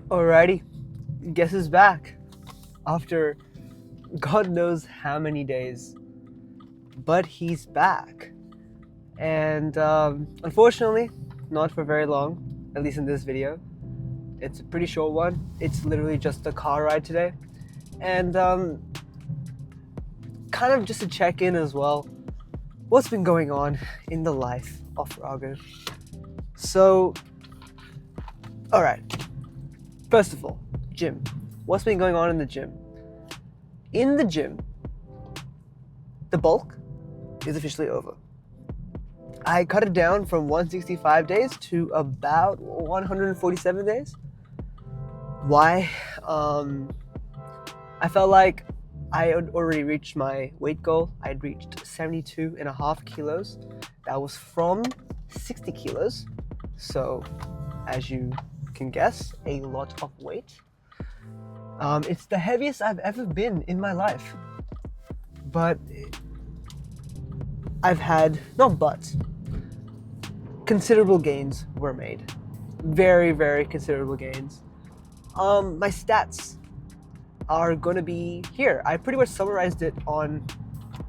Alrighty, guess who's back after God knows how many days, but he's back. And unfortunately, not for very long, at least in this video. It's a pretty short one. It's literally just a car ride today. And kind of just to check in as well, what's been going on in the life of Raghu. So, alright, first of all, gym. What's been going on in the gym? In the gym, the bulk is officially over. I cut it down from 165 days to about 147 days. Why? I felt like I had already reached my weight goal. I had reached 72.5 kilos. That was from 60 kilos. So, as you can guess, a lot of weight. It's the heaviest I've ever been in my life. But considerable gains were made. Very, very considerable gains. My stats are gonna be here. I pretty much summarized it on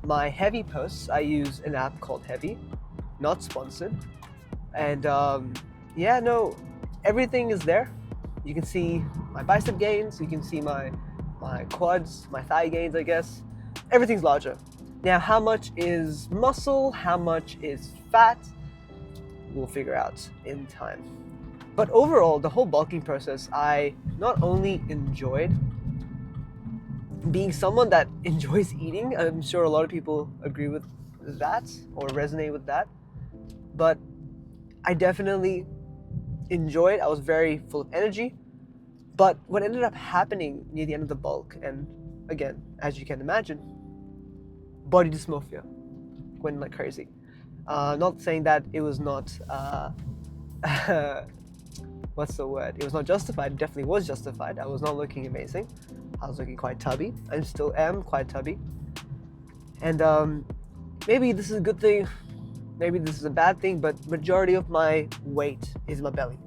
my Heavy posts. I use an app called Heavy, not sponsored. And everything is there. You can see my bicep gains, you can see my quads, my thigh gains, I guess. Everything's larger. Now, how much is muscle, how much is fat, we'll figure out in time. But overall, the whole bulking process, I not only enjoyed being someone that enjoys eating. I'm sure a lot of people agree with that or resonate with that. But I definitely enjoyed. I was very full of energy. But what ended up happening near the end of the bulk, and again, as you can imagine, body dysmorphia went like crazy. Not saying that it was not, what's the word? It was not justified. It definitely was justified. I was not looking amazing. I was looking quite tubby. I still am quite tubby. And maybe this is a good thing, maybe this is a bad thing, but majority of my weight is my belly.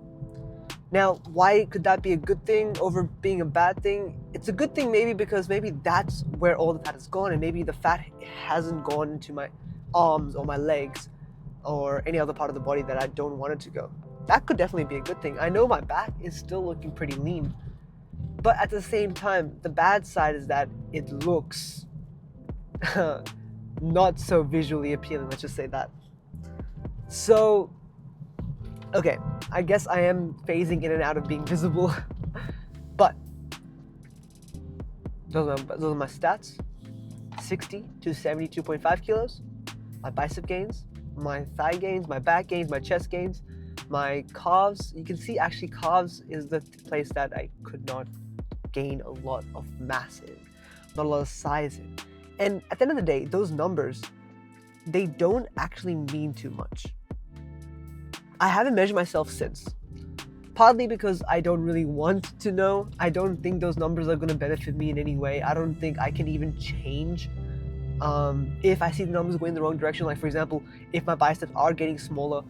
Now, why could that be a good thing over being a bad thing? It's a good thing maybe because maybe that's where all the fat is gone, and maybe the fat hasn't gone into my arms or my legs or any other part of the body that I don't want it to go. That could definitely be a good thing. I know my back is still looking pretty lean, but at the same time, the bad side is that it looks not so visually appealing, let's just say that. So, okay, I guess I am phasing in and out of being visible, but those are my stats. 60 to 72.5 kilos, my bicep gains, my thigh gains, my back gains, my chest gains, my calves. You can see actually calves is the place that I could not gain a lot of mass in, not a lot of size in. And at the end of the day, those numbers, they don't actually mean too much. I haven't measured myself since, partly because I don't really want to know. I don't think those numbers are going to benefit me in any way. I don't think I can even change if I see the numbers going in the wrong direction. Like, for example, if my biceps are getting smaller,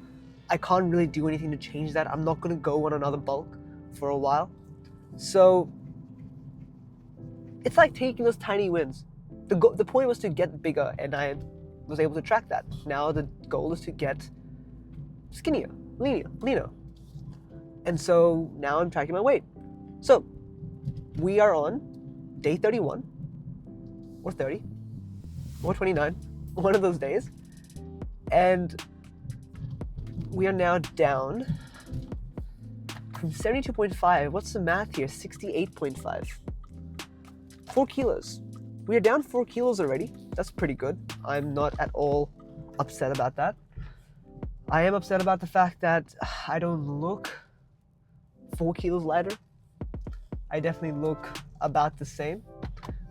I can't really do anything to change that. I'm not going to go on another bulk for a while. So it's like taking those tiny wins. The point was to get bigger, and I was able to track that. Now the goal is to get skinnier, leaner. And so now I'm tracking my weight. So we are on day 31 or 30 or 29, one of those days. And we are now down from 72.5. What's the math here? 68.5. 4 kilos. We are down 4 kilos already. That's pretty good. I'm not at all upset about that. I am upset about the fact that I don't look 4 kilos lighter. I definitely look about the same,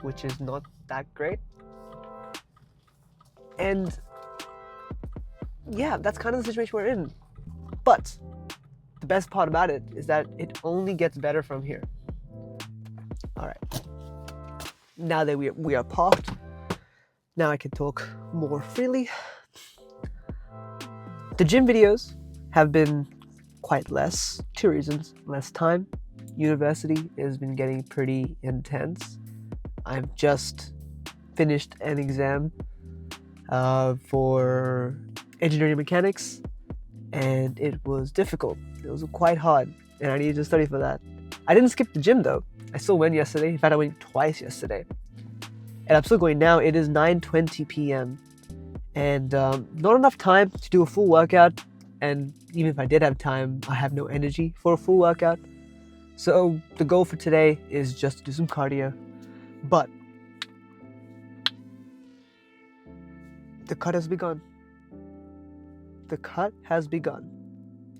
which is not that great. And yeah, that's kind of the situation we're in. But the best part about it is that it only gets better from here. All right. Now that we are parked, now I can talk more freely. The gym videos have been quite less. 2 reasons: less time. university has been getting pretty intense. I've just finished an exam for engineering mechanics, and it was difficult. It was quite hard, and I needed to study for that. I didn't skip the gym though. I still went yesterday. In fact, I went twice yesterday, and I'm still going now. It is 9:20 p.m. and not enough time to do a full workout. And even if I did have time, I have no energy for a full workout. So the goal for today is just to do some cardio. But the cut has begun. The cut has begun.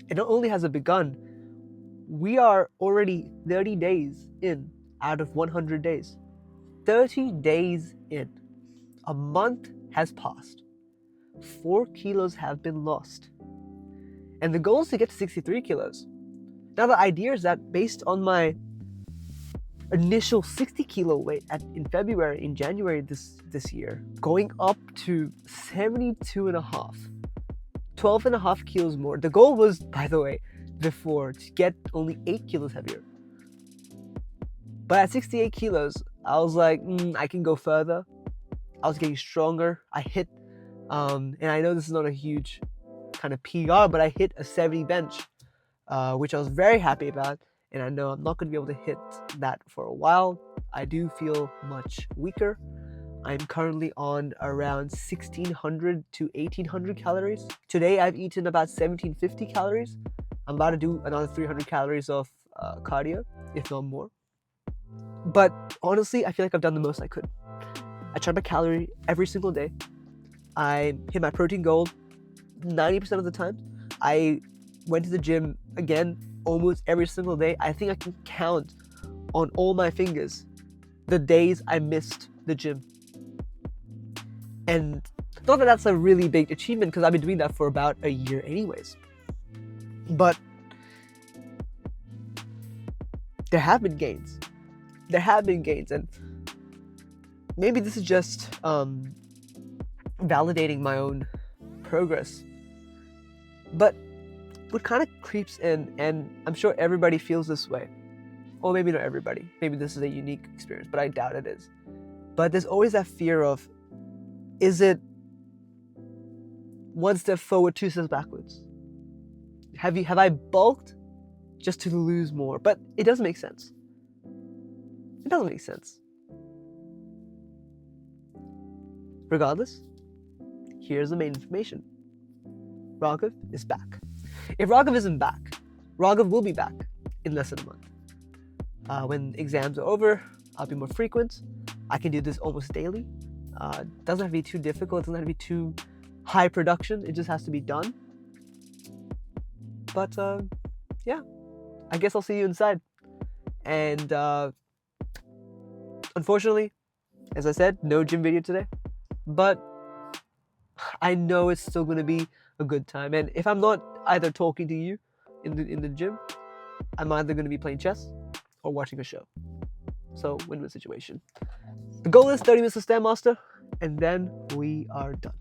And not only has it begun, we are already 30 days in out of 100 days. 30 days in. A month has passed. 4 kilos have been lost. And the goal is to get to 63 kilos. Now the idea is that based on my initial 60 kilo weight in January this year, going up to 72 and a half, 12 and a half kilos more. The goal was, by the way, before to get only 8 kilos heavier. But at 68 kilos, I was like, I can go further. I was getting stronger. I hit, and I know this is not a huge kind of PR, but I hit a 70 bench, which I was very happy about. And I know I'm not going to be able to hit that for a while. I do feel much weaker. I'm currently on around 1600 to 1800 calories. Today I've eaten about 1750 calories. I'm about to do another 300 calories of cardio, if not more. But honestly, I feel like I've done the most I could. I track my calorie every single day. I hit my protein goal 90% of the time. I went to the gym again almost every single day. I think I can count on all my fingers the days I missed the gym. And not that that's a really big achievement, because I've been doing that for about a year anyways. But there have been gains. There have been gains, and maybe this is just validating my own progress. But what kind of creeps in, and I'm sure everybody feels this way, or maybe not everybody, maybe this is a unique experience, but I doubt it is. But there's always that fear of, is it one step forward, 2 steps backwards? Have I bulked just to lose more? But it doesn't make sense. It doesn't make sense. Regardless, here's the main information. Raghav is back. If Raghav isn't back, Raghav will be back in less than a month. When exams are over, I'll be more frequent. I can do this almost daily. Doesn't have to be too difficult. It doesn't have to be too high production. It just has to be done. But yeah, I guess I'll see you inside. And unfortunately, as I said, no gym video today. But I know it's still going to be a good time. And if I'm not either talking to you in the gym, I'm either going to be playing chess or watching a show. So win-win situation. The goal is 30 minutes of Stairmaster, and then we are done.